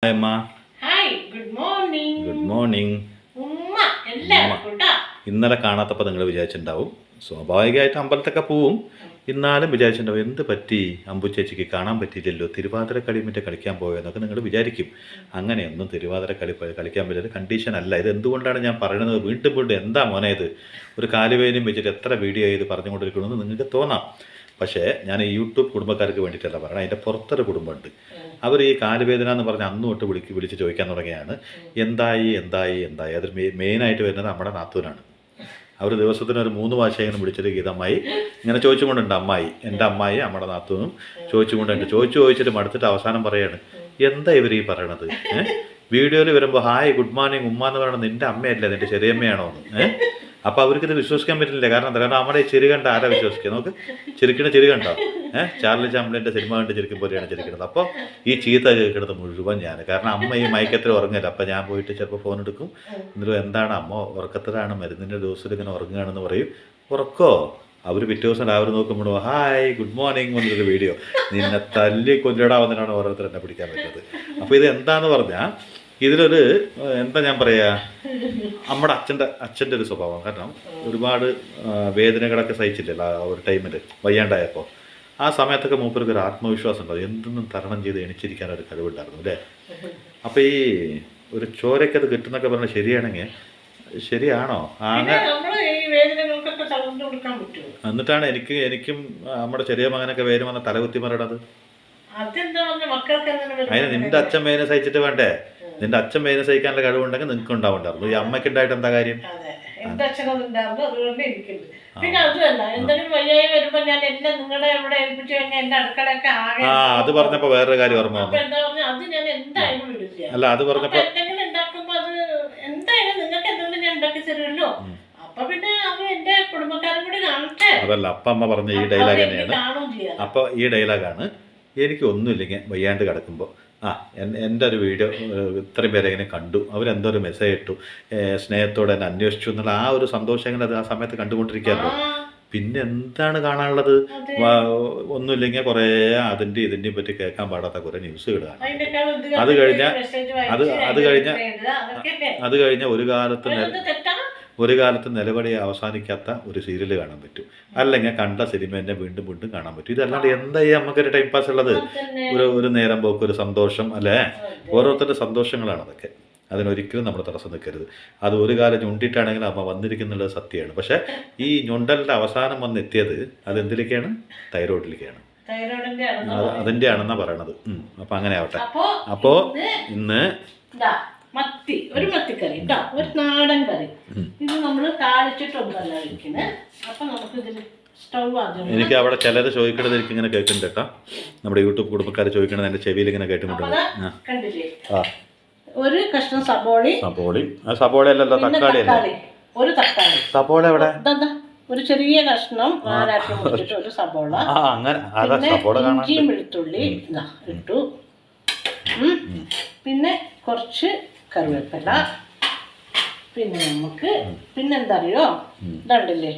Hi അമ്മ. Hi, good morning. Good morning. ഇന്നലെ കാണാത്തപ്പോൾ നിങ്ങൾ വിചാരിച്ചിട്ടുണ്ടാവും, സ്വാഭാവികമായിട്ട് അമ്പലത്തൊക്കെ പോവും. ഇന്നാലും വിചാരിച്ചിട്ടുണ്ടാവും, എന്ത് പറ്റി അമ്പു ചേച്ചിക്ക് കാണാൻ പറ്റിയില്ലല്ലോ, തിരുവാതിര കളി മറ്റേ കളിക്കാൻ പോയെന്നൊക്കെ നിങ്ങൾ വിചാരിക്കും. അങ്ങനെയൊന്നും തിരുവാതിര കളിക്കാൻ പറ്റില്ല, കണ്ടീഷൻ അല്ല. ഇത് എന്തുകൊണ്ടാണ് ഞാൻ പറയുന്നത്? വീണ്ടും വീണ്ടും എന്താ മോനെ ഇത്, ഒരു കാലുവേദനയും വെച്ചിട്ട് എത്ര വീഡിയോ ചെയ്ത് പറഞ്ഞുകൊണ്ടിരിക്കണമെന്ന് നിങ്ങൾക്ക് തോന്നാം. പക്ഷേ ഞാൻ ഈ യൂട്യൂബ് കുടുംബക്കാർക്ക് വേണ്ടിയിട്ടല്ല പറയണം, അതിൻ്റെ പുറത്തൊരു കുടുംബമുണ്ട്. അവർ ഈ കാലുവേദന എന്ന് പറഞ്ഞ് അന്ന് തൊട്ട് വിളിച്ച് ചോദിക്കാൻ തുടങ്ങിയാണ്, എന്തായി എന്തായി എന്തായി. അത് മെയിനായിട്ട് വരുന്നത് നമ്മുടെ നാത്തൂനാണ്. അവർ ദിവസത്തിന് ഒരു 3 ഭാഷയെങ്കിലും വിളിച്ചിട്ട് ഗീതമ്മായി ഇങ്ങനെ ചോദിച്ചുകൊണ്ടുണ്ട്. അമ്മായി, എൻ്റെ അമ്മായി, നമ്മുടെ നാത്തൂനും ചോദിച്ചുകൊണ്ടുണ്ട്. ചോദിച്ചിട്ട് മടുത്തിട്ട് അവസാനം പറയാണ്, എന്താ ഇവർ ഈ പറയണത്? വീഡിയോയിൽ വരുമ്പോൾ ഹായ് ഗുഡ് മോർണിംഗ് ഉമ്മ എന്ന് പറയണത് നിൻ്റെ അമ്മയല്ലേ, നിൻ്റെ ചെറിയമ്മയാണോ എന്ന്. അപ്പോൾ അവർക്കിത് വിശ്വസിക്കാൻ പറ്റില്ല. കാരണം നമ്മുടെ ഈ ചിരി കണ്ട ആരാ വിശ്വസിക്കുക? നമുക്ക് ചിരി കണ്ടോ? ചാർലി ചാംപ്ലിൻ്റെ സിനിമ കണ്ട് ചിരിക്കും പോലെയാണ് ചിരിക്കുന്നത്. അപ്പോൾ ഈ ചീത്ത കേൾക്കുന്നത് മുഴുവൻ ഞാൻ. കാരണം അമ്മ ഈ മയക്കത്തിൽ ഉറങ്ങില്ല. അപ്പോൾ ഞാൻ പോയിട്ട് ചിലപ്പോൾ ഫോൺ എടുക്കും. എന്നിട്ട് എന്താണ് അമ്മ ഉറക്കത്തിലാണ്, മരുന്നിൻ്റെ ഡോസിൽ ഇങ്ങനെ ഉറങ്ങുകയാണെന്ന് പറയും. ഉറക്കോ? അവർ പിറ്റേ ദിവസം രാവിലെ നോക്കുമ്പോഴോ ഹായ് ഗുഡ് മോർണിംഗ് എന്നൊരു വീഡിയോ. നിന്നെ തല്ലി കൊല്ലിടാവുന്നതിനാണ് ഓരോരുത്തർ എന്നെ പിടിക്കാൻ പറ്റുന്നത്. അപ്പോൾ ഇത് എന്താന്ന് പറഞ്ഞാൽ ഇതിലൊരു എന്താ ഞാൻ പറയുക, നമ്മുടെ അച്ഛൻ്റെ ഒരു സ്വഭാവം. കാരണം ഒരുപാട് വേദനകളൊക്കെ സഹിച്ചില്ലല്ലോ ആ ഒരു ടൈമിൽ, വയ്യാണ്ടായപ്പോൾ. ആ സമയത്തൊക്കെ മൂപ്പർക്ക് ഒരു ആത്മവിശ്വാസം ഉണ്ടാവും, എന്തൊന്നും തരണം ചെയ്ത് എണിച്ചിരിക്കാനൊരു കഴിവുണ്ടായിരുന്നു അല്ലേ. അപ്പോൾ ഈ ഒരു ചോരയ്ക്ക് അത് കിട്ടുന്നൊക്കെ പറഞ്ഞാൽ ശരിയാണെങ്കിൽ ശരിയാണോ? എന്നിട്ടാണ് എനിക്കും നമ്മുടെ ചെറിയ മകനൊക്കെ വേദന വന്ന തലകുത്തി മറിയണത്. അതിന് നിന്റെ അച്ഛൻ വേദന സഹിച്ചിട്ട് വേണ്ടേ? നിന്റെ അച്ഛൻ വേദന സഹിക്കാനുള്ള കഴിവുണ്ടെങ്കിൽ നിങ്ങൾക്ക് ഉണ്ടാവുണ്ടായിരുന്നു. ഈ അമ്മയ്ക്ക് ഉണ്ടായിട്ട് എന്താ കാര്യം? എന്റെ അച്ഛനതുണ്ടായിരുന്നു, അതുകൊണ്ട് എനിക്കുണ്ട്. പിന്നെ അതുമല്ല, എന്തെങ്കിലും വയ്യായി വരുമ്പോ ഞാൻ എല്ലാം നിങ്ങളുടെ ഇവിടെ ഏൽപ്പിച്ചു കഴിഞ്ഞാൽ എന്റെ അടുക്കളയൊക്കെ ആകെ. അത് പറഞ്ഞപ്പോ വേറൊരു കാര്യം ഓർമ്മ വന്നു. എന്താ പറഞ്ഞാൽ അത് ഞാൻ എന്തായാലും വിളിക്കുക. അല്ല അത് പറഞ്ഞപ്പോ എന്തെങ്കിലും ഉണ്ടാക്കുമ്പോ അത് എന്തായാലും നിങ്ങൾക്ക് എന്തെങ്കിലും ഞാൻ ഉണ്ടാക്കി തരുമല്ലോ. അപ്പൊ പിന്നെ അത് എന്റെ കുടുംബക്കാരും കൂടി കാണട്ടെ. അതല്ല, അപ്പ അമ്മ പറഞ്ഞ ഈ ഡയലോഗ് തന്നെയാണ്. അപ്പൊ ഈ ഡയലോഗാണ്, എനിക്ക് ഒന്നുമില്ലെങ്കിൽ വയ്യാണ്ട് കിടക്കുമ്പോൾ എൻ്റെ ഒരു വീഡിയോ ഇത്രയും പേരെ ഇങ്ങനെ കണ്ടു, അവരെന്തോ ഒരു മെസ്സേജ് ഇട്ടു, സ്നേഹത്തോടെ എന്നെ അന്വേഷിച്ചു എന്നുള്ള ആ ഒരു സന്തോഷം എങ്ങനെ അത് ആ സമയത്ത് കണ്ടുകൊണ്ടിരിക്കുകയല്ലോ. പിന്നെ എന്താണ് കാണാനുള്ളത്? ഒന്നുമില്ലെങ്കിൽ കുറേ അതിൻ്റെയും പറ്റി കേൾക്കാൻ പാടാത്ത കുറേ ന്യൂസുകൾ കാണാം. അത് കഴിഞ്ഞ ഒരു കാലത്ത് നിലപടി അവസാനിക്കാത്ത ഒരു സീരിയൽ കാണാൻ പറ്റും, അല്ലെങ്കിൽ കണ്ട സിനിമ തന്നെ വീണ്ടും വീണ്ടും കാണാൻ പറ്റും. ഇതല്ലാണ്ട് എന്തായി നമുക്കൊരു ടൈം പാസ് ഉള്ളത്? ഒരു നേരം പോക്ക്, ഒരു സന്തോഷം അല്ലേ? ഓരോരുത്തരുടെ സന്തോഷങ്ങളാണ് അതൊക്കെ. അതിനൊരിക്കലും നമ്മൾ തടസ്സം നിൽക്കരുത്. അത് ഒരു കാലം ഞൊണ്ടിയിട്ടാണെങ്കിൽ അമ്മ വന്നിരിക്കുന്നുള്ളത് സത്യമാണ്. പക്ഷേ ഈ ഞൊണ്ടലിൻ്റെ അവസാനം വന്നെത്തിയത് അതെന്തിലേക്കാണ്? തൈറോയിഡിലേക്കാണ്. അതിൻ്റെ ആണെന്നാണ് പറയണത്. അപ്പം അങ്ങനെ ആവട്ടെ. അപ്പോൾ ഇന്ന് മത്തി, ഒരു മത്തിക്കറി കേട്ടോ, ഒരു നാടൻ കറി. ഇത് നമ്മൾ താളിച്ചിട്ടൊന്നല്ല വെക്കുന്നത്. അപ്പൊ നമുക്ക് ഇതിൽ സ്റ്റൗ ആദ്യം. എനിക്ക് അവിടെ ചിലർ ചോദിക്കണത് എനിക്ക് ഇങ്ങനെ കേൾക്കുന്നുണ്ട് കേട്ടോ, നമ്മുടെ യൂട്യൂബ് കുടുംബക്കാർ ചോദിക്കണത് എൻ്റെ ചെവിയിൽ ഇങ്ങനെ കേട്ടുകൊണ്ടിട്ടുണ്ട്. കണ്ടില്ലേ? ഒരു കഷ്ണം സബോളി അല്ലല്ലോ, തക്കാളി അല്ലേ? ഒരു തക്കാളി. സബോള എവിടെ? ഒരു ചെറിയ കഷ്ണം നാലാക്കി മുറിച്ചിട്ട് ഒരു സബോള, ഇഞ്ചിയും വെളുത്തുള്ളി ഇട്ടു. പിന്നെ കുറച്ച് കറിവേപ്പില. പിന്നെ നമുക്ക് പിന്നെന്താ അറിയോ, ഇതുണ്ടല്ലേ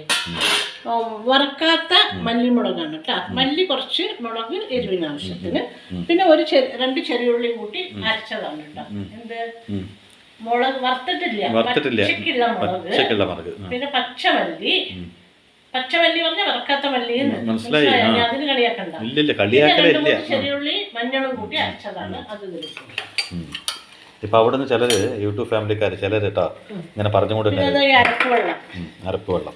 വറക്കാത്ത മല്ലിമുളകാണ് കേട്ടോ. മല്ലി കുറച്ച്, മുളക് എരിവിന് ആവശ്യത്തിന്. പിന്നെ രണ്ട് ചെറിയുള്ളിയും കൂട്ടി അരച്ചതാണ് കേട്ടോ. എന്ത് മുളക് വറുത്തിട്ടില്ല, പച്ചക്കുള്ള മുളക്. പിന്നെ പച്ചമല്ലി പറഞ്ഞാൽ വറക്കാത്ത മല്ലി, അതിന് കളിയാക്കണ്ട. ചെറിയുള്ളി മഞ്ഞളും കൂട്ടി അരച്ചതാണ് അത്. ഇപ്പൊ അവിടെ നിന്ന് ചിലര് യൂട്യൂബ് ഫാമിലിക്കാർ ചിലർ കേട്ടോ ഇങ്ങനെ പറഞ്ഞുകൊണ്ട് അരപ്പ് വെള്ളം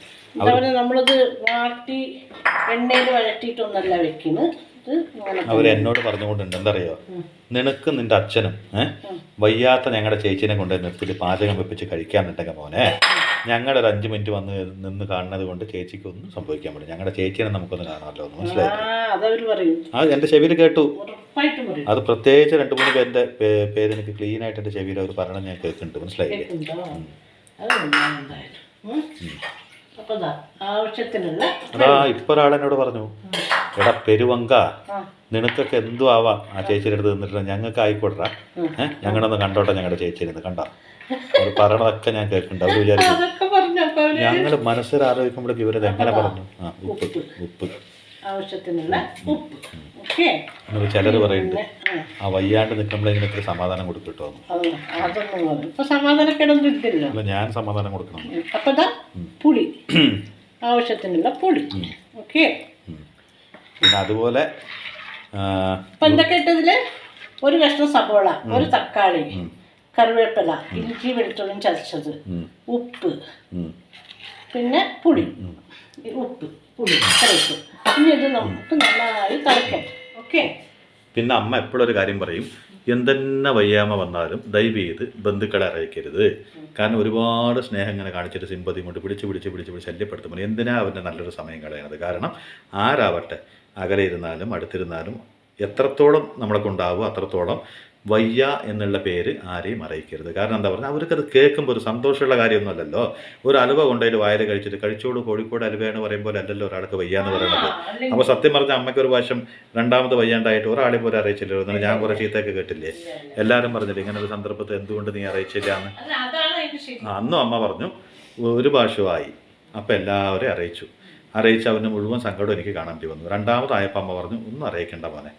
നമ്മളിത് വാട്ടി എണ്ണയിൽ വഴറ്റിയിട്ടൊന്നല്ല വെക്കുന്നത്. അവരെന്നോട് പറഞ്ഞുകൊണ്ടുണ്ട്, എന്തറിയോ, നിനക്ക് നിന്റെ അച്ഛനും വയ്യാത്ത ഞങ്ങളുടെ ചേച്ചീനെ കൊണ്ട് നിർത്തിയിട്ട് പാചകം വെപ്പിച്ച് കഴിക്കാന്നുണ്ടെങ്കിൽ മോനെ, ഞങ്ങളുടെ ഒരു 5 മിനിറ്റ് വന്ന് നിന്ന് കാണുന്നത് കൊണ്ട് ചേച്ചിക്ക് ഒന്നും സംഭവിക്കാൻ പറ്റും. ഞങ്ങളുടെ ചേച്ചീനെ നമുക്കൊന്ന് കാണാമല്ലോ എന്ന് മനസ്സിലായി. എൻ്റെ ചെവിയിൽ കേട്ടു. അത് പ്രത്യേകിച്ച് 2-3 പേരുടെ പേര് എനിക്ക് ക്ലീൻ ആയിട്ട് എൻ്റെ ചെവിയിൽ അവർ പറയണം ഞാൻ കേൾക്കുന്നുണ്ട്. മനസ്സിലായില്ലേ? അതാ ഇപ്പൊ ഒരാളെന്നോട് പറഞ്ഞു, എടാ പെരുവങ്ക, നിനക്കൊക്കെ എന്തു ആവാം ആ ചേച്ചിയുടെ അടുത്ത് നിന്നിട്ട് ഞങ്ങൾക്ക് ആയിക്കോട്ടെ, ഞങ്ങളൊന്ന് കണ്ടോട്ടെ ഞങ്ങളുടെ ചേച്ചിയിരുന്ന് കണ്ട അവർ പറയണതൊക്കെ ഞാൻ കേൾക്കുന്നുണ്ട്. അവർ വിചാരിക്കും ഞങ്ങൾ മനസ്സിലാലോചിക്കുമ്പോഴേക്ക് ഇവരത് എങ്ങനെ പറഞ്ഞു. ഉപ്പ് ആവശ്യത്തിനുള്ള ഉപ്പ്. ഓക്കെ. ചിലർ പറയുന്നുണ്ട് ആ വയ്യാണ്ട് നിൽക്കുമ്പോഴെങ്കിലും ഇത്ര സമാധാനം കൊടുക്കട്ടോ. അതൊന്നും ഇപ്പൊ സമാധാനക്കേടൊന്നും ഇല്ലല്ലോ. അല്ല, ഞാൻ സമാധാനം കൊടുക്കണം. അപ്പൊ ഇതാ പുളി, ആവശ്യത്തിനുള്ള പുളി. ഓക്കെ. പിന്നെ അതുപോലെ ഇപ്പൊ എന്തൊക്കെ ഇട്ടതില്? ഒരു കഷ്ണം സവോള, ഒരു തക്കാളി, കറിവേപ്പില, ഇഞ്ചി വെളുത്തുള്ളിയും ചതച്ചത്, ഉപ്പ്, പിന്നെ പുളി, ഉപ്പ്, പുളി കറിവേപ്പ്. പിന്നെ ഇത് നമുക്ക് നന്നായി തിളയ്ക്കണം. ഓക്കെ. പിന്നെ അമ്മ എപ്പോഴും ഒരു കാര്യം പറയും, എന്തെന്നെ വയ്യാമ വന്നാലും ദയവ് ചെയ്ത് ബന്ധുക്കളെ അറിയിക്കരുത്. കാരണം ഒരുപാട് സ്നേഹം ഇങ്ങനെ കാണിച്ചിട്ട് സിമ്പതി കൊണ്ട് പിടിച്ച് ശല്യപ്പെടുത്തുമ്പോൾ എന്തിനാ അവൻ്റെ നല്ലൊരു സമയം കളയണത്? കാരണം ആരാവട്ടെ, അകലെ ഇരുന്നാലും അടുത്തിരുന്നാലും എത്രത്തോളം നമ്മളെ കൊണ്ടാവുമോ അത്രത്തോളം വയ്യ എന്നുള്ള പേര് ആരെയും അറിയിക്കരുത്. കാരണം എന്താ പറഞ്ഞാൽ അവർക്കത് കേൾക്കുമ്പോൾ ഒരു സന്തോഷമുള്ള കാര്യമൊന്നുമല്ലല്ലോ. ഒരു അലുവ കൊണ്ടുപോയി വായിൽ കഴിച്ചിട്ട് കഴിച്ചോട് കോഴിക്കോട് അലുവയെന്ന് പറയുമ്പോൾ അല്ലല്ലോ ഒരാൾക്ക് വയ്യാന്ന് പറയുന്നത്. അപ്പോൾ സത്യം പറഞ്ഞാൽ അമ്മയ്ക്ക് ഒരു പ്രാവശ്യം രണ്ടാമത് വയ്യാണ്ടായിട്ട് ഒരാളെ പോലും അറിയിച്ചില്ലല്ലോ. എന്നാൽ ഞാൻ കുറേ ചീത്തയൊക്കെ കേട്ടില്ലേ, എല്ലാവരും പറഞ്ഞില്ലേ ഇങ്ങനെ ഒരു സന്ദർഭത്തിൽ എന്തുകൊണ്ട് നീ അറിയിച്ചില്ല എന്ന്. അന്നും അമ്മ പറഞ്ഞു ഒരു പ്രാവശ്യമായി. അപ്പോൾ എല്ലാവരെയും അറിയിച്ച് അവന് മുഴുവൻ സങ്കടം എനിക്ക് കാണാൻ വേണ്ടി വന്നു. രണ്ടാമതായപ്പോൾ അമ്മ പറഞ്ഞു ഒന്നും അറിയിക്കേണ്ട മോനെ,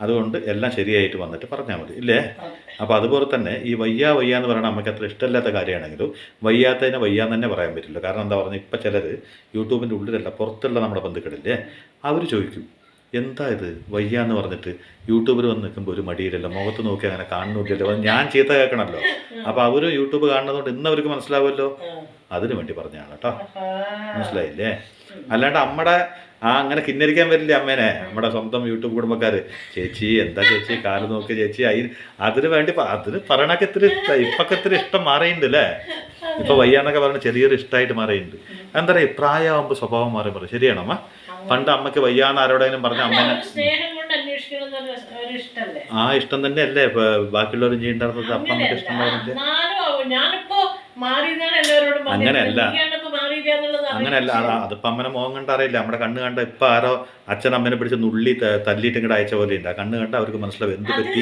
അതുകൊണ്ട് എല്ലാം ശരിയായിട്ട് വന്നിട്ട് പറഞ്ഞാൽ മതി ഇല്ലേ. അപ്പോൾ അതുപോലെ തന്നെ ഈ വയ്യ എന്ന് പറയുന്നത് അമ്മയ്ക്ക് അത്ര ഇഷ്ടമില്ലാത്ത കാര്യമാണെങ്കിലും വയ്യാത്തതിനെ വയ്യാന്ന് തന്നെ പറയാൻ പറ്റില്ല. കാരണം എന്താ പറഞ്ഞാൽ ഇപ്പം ചിലർ യൂട്യൂബിൻ്റെ ഉള്ളിലല്ല പുറത്തുള്ള നമ്മുടെ ബന്ധുക്കളില്ലേ, അവർ ചോദിക്കും എന്താ ഇത് വയ്യ എന്ന് പറഞ്ഞിട്ട് യൂട്യൂബിൽ വന്ന് നിൽക്കുമ്പോൾ ഒരു മടിയില്ലല്ലോ, മുഖത്ത് നോക്കി അങ്ങനെ കാണുന്നില്ലല്ലോ, ഞാൻ ചീത്ത കേൾക്കണമല്ലോ. അപ്പോൾ അവർ യൂട്യൂബ് കാണുന്നതുകൊണ്ട് ഇന്ന് അവർക്ക് മനസ്സിലാവുമല്ലോ, അതിനു വേണ്ടി പറഞ്ഞതാണ് കേട്ടോ. മനസ്സിലായില്ലേ? അല്ലാണ്ട് അമ്മയുടെ അങ്ങനെ കിന്നരിക്കാൻ വരില്ലേ അമ്മേനെ നമ്മുടെ സ്വന്തം യൂട്യൂബ് കുടുംബക്കാർ. ചേച്ചി എന്താ ചേച്ചി കാല് നോക്കി ചേച്ചി അതിന് വേണ്ടി അതിന് പറയണൊക്കെ ഇപ്പൊക്കെ ഇത്തിരി ഇഷ്ടം മാറിയിട്ടുണ്ട് അല്ലേ. ഇപ്പൊ വയ്യാന്നൊക്കെ പറഞ്ഞ ചെറിയൊരു ഇഷ്ടമായിട്ട് മാറിയിട്ടുണ്ട്. എന്താ പറയുക, പ്രായമാകുമ്പോൾ സ്വഭാവം മാറി പറയും. ശരിയാണോ അമ്മ? പണ്ട് അമ്മക്ക് വയ്യാന്ന് ആരോടെങ്കിലും പറഞ്ഞ അമ്മേനെ ആ ഇഷ്ടം തന്നെയല്ലേ ബാക്കിയുള്ളവരും ചെയ്യേണ്ടത്. അപ്പം നമുക്ക് ഇഷ്ടം അങ്ങനെയല്ല അതിപ്പോ അമ്മനെ മോഹം കണ്ട അറിയില്ല. നമ്മുടെ കണ്ണ് കണ്ട ഇപ്പൊ ആരോ അച്ഛൻ അമ്മനെ പിടിച്ച് നുള്ളി തല്ലിയിട്ട് ഇങ്ങോട്ട് അയച്ച പോലെ ഉണ്ട്. ആ കണ്ണ് കണ്ട അവർക്ക് മനസ്സിലാവും എന്ത് പറ്റി.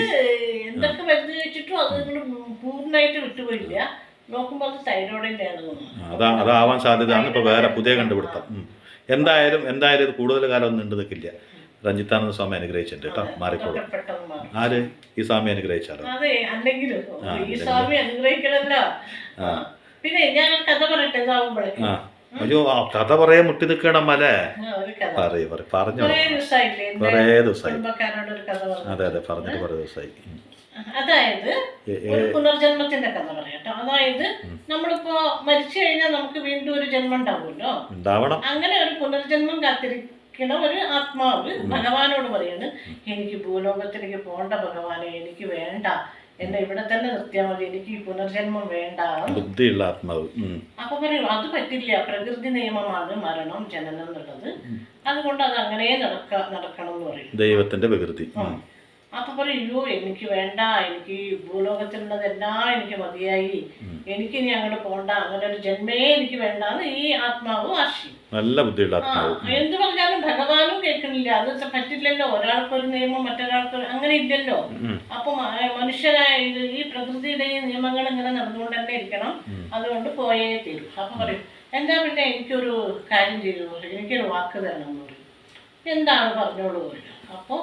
അതാവാൻ സാധ്യതയാണ് ഇപ്പൊ വേറെ പുതിയ കണ്ടുപിടുത്തം. എന്തായാലും ഇത് കൂടുതൽ കാലം ഒന്നും ഉണ്ട് നിൽക്കില്ല. രഞ്ജിത്താനന്ദ സ്വാമി അനുഗ്രഹിച്ചിട്ടുണ്ട് കേട്ടോ, മാറിക്കോളും. ആര്? ഈ സ്വാമി അനുഗ്രഹിച്ചാലോ? പിന്നെ ഞാൻ കഥ പറയട്ടെ. അയ്യോ കഥ പറയാൻ മുട്ടി നിൽക്കണം അല്ലേ? പറഞ്ഞു കുറേ ദിവസമായി. അതെ പറഞ്ഞിട്ട് കുറേ ദിവസമായി. അതായത് ഒരു പുനർജന്മത്തിന്റെ കഥ പറയാട്ടോ. അതായത് നമ്മളിപ്പോ മരിച്ചു കഴിഞ്ഞാൽ നമുക്ക് വീണ്ടും ഒരു ജന്മം ഉണ്ടാവുമല്ലോ. അങ്ങനെ ഒരു പുനർജന്മം കാത്തിരിക്കണ ഒരു ആത്മാവ് ഭഗവാനോട് പറയാണ്, എനിക്ക് ഭൂലോകത്തിലേക്ക് പോണ്ട ഭഗവാനെ, എനിക്ക് വേണ്ട, എന്നെ ഇവിടെ തന്നെ നിർത്തിയാൽ മതി, എനിക്ക് ഈ പുനർജന്മം വേണ്ട. ബുദ്ധിയുള്ള ആത്മാവ്. അപ്പൊ പറയൂ അത് പറ്റില്ല, പ്രകൃതി നിയമമാണ് മരണം ജനനം എന്നുള്ളത്, അതുകൊണ്ട് അത് അങ്ങനെ നടക്കണം എന്ന് പറയും. ദൈവത്തിന്റെ പ്രകൃതി. അപ്പൊ പറയൂ എനിക്ക് വേണ്ട, എനിക്ക് ഭൂലോകത്തിലുള്ളതെല്ലാം എനിക്ക് മതിയായി, എനിക്ക് ഇനി അങ്ങോട്ട് പോണ്ട, അങ്ങനെ ഒരു ജന്മേ എനിക്ക് വേണ്ടാന്ന് ഈ ആത്മാവ് വാശി. നല്ല ബുദ്ധിയുള്ള ആത്മാവ്. എന്ത് പറഞ്ഞാലും ഭഗവാനും കേൾക്കണില്ല. അത് പറ്റില്ലല്ലോ, ഒരാൾക്കൊരു നിയമം മറ്റൊരാൾക്ക് അങ്ങനെ ഇല്ലല്ലോ. അപ്പൊ മനുഷ്യരായ ഈ പ്രകൃതിയുടെ ഈ നിയമങ്ങൾ ഇങ്ങനെ നടന്നുകൊണ്ട് തന്നെ ഇരിക്കണം, അതുകൊണ്ട് പോയേ തീരും. അപ്പൊ പറയും എന്താ പിന്നെ എനിക്കൊരു കാര്യം ചെയ്തു, എനിക്കൊരു വാക്ക് തരണം എന്ന് പറയും. എന്താണ് പറഞ്ഞോളൂ പറയും. അപ്പൊ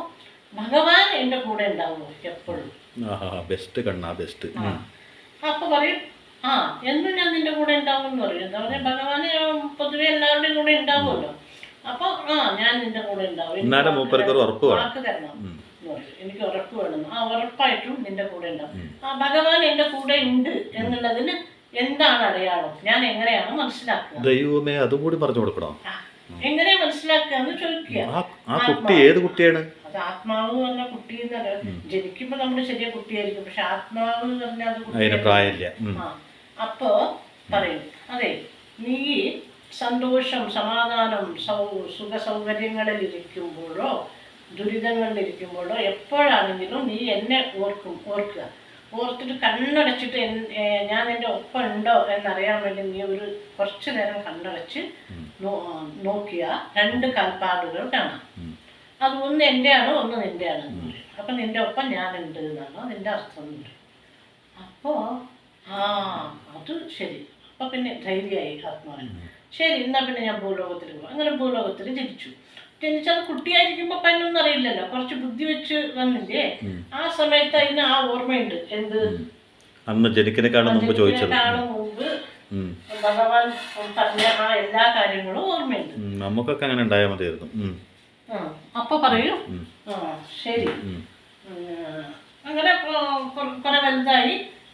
ഭഗവാൻ എന്റെ കൂടെ ഉണ്ടാവുമോ എപ്പോഴും? അപ്പൊ പറയും എന്നും ഞാൻ നിന്റെ കൂടെ ഉണ്ടാവും എന്ന് പറയും. എന്താ പറയാ, ഭഗവാന് പൊതുവെ എല്ലാവരുടെയും കൂടെ ഉണ്ടാവുമല്ലോ. അപ്പൊ ഞാൻ നിന്റെ കൂടെ ഉണ്ടാവും, വാക്ക് തരണം എന്ന് പറയും. എനിക്ക് ഉറപ്പ് വേണം. ഉറപ്പായിട്ടും നിന്റെ കൂടെ ഉണ്ടാവും. ഭഗവാൻ എന്റെ കൂടെ ഉണ്ട് എന്നുള്ളതിന് എന്താണ് അടയാളം? ഞാൻ എങ്ങനെയാണ് മനസ്സിലാക്കുക? ദൈവമേ അതും കൂടി പറഞ്ഞു കൊടുക്കണം. എങ്ങനെ മനസ്സിലാക്കുക എന്ന് ചോദിക്കുക. ആ കുട്ടി ഏത് കുട്ടിയാണ്? അത് ആത്മാവ് എന്ന് പറഞ്ഞ കുട്ടി എന്നല്ല. ജനിക്കുമ്പോ നമ്മള് ചെറിയ കുട്ടിയായിരിക്കും, പക്ഷെ ആത്മാവ് എന്ന് പറഞ്ഞാൽ അത് പ്രായമില്ല. അപ്പോ പറയും അതെ, നീ സന്തോഷം, സമാധാനം, സുഖ സൗകര്യങ്ങളിൽ ഇരിക്കുമ്പോഴോ ദുരിതങ്ങളിൽ ഇരിക്കുമ്പോഴോ എപ്പോഴാണെങ്കിലും നീ എന്നെ ഓർക്കുക. ഓർത്തിട്ട് കണ്ണടച്ചിട്ട് ഞാൻ എൻ്റെ ഒപ്പം ഉണ്ടോ എന്നറിയാൻ വേണ്ടി നീ ഒരു കുറച്ചു നേരം കണ്ണടച്ച് നോക്കിയ 2 കാൽപ്പാടുകൾ കാണാം. അത് ഒന്ന് എൻ്റെ ആണോ ഒന്ന് നിൻ്റെ ആണോ എന്ന് പറയും. അപ്പം നിൻ്റെ ഒപ്പം ഞാനുണ്ട് എന്നാണോ അതിൻ്റെ അർത്ഥം ഉണ്ട്. അപ്പോൾ അത് ശരി. അപ്പം പിന്നെ ധൈര്യമായി ആത്മാവിന്. ശരി, എന്നാൽ പിന്നെ ഞാൻ ഭൂലോകത്തിൽ പോകും. അങ്ങനെ ഭൂലോകത്തിൽ ജനിച്ചു. ജനിച്ചത് കുട്ടിയായിരിക്കുമ്പോ അപ്പൊ അതിനൊന്നും അറിയില്ലല്ലോ, കുറച്ച് ബുദ്ധി വെച്ച് വന്നില്ലേ, ആ സമയത്ത് അതിന് ആ ഓർമ്മയുണ്ട്. എന്ത്? അന്ന് ജനിക്കുന്നേക്കാളും മുമ്പ് ചോദിച്ചത്. മുമ്പ് ഭഗവാൻ പറഞ്ഞ ആ എല്ലാ കാര്യങ്ങളും ഓർമ്മയുണ്ട്. നമുക്കൊക്കെ അങ്ങനെ ഉണ്ടായാൽ മതിയായിരുന്നു. അപ്പൊ പറയൂ. ശരി. അങ്ങനെ കുറെ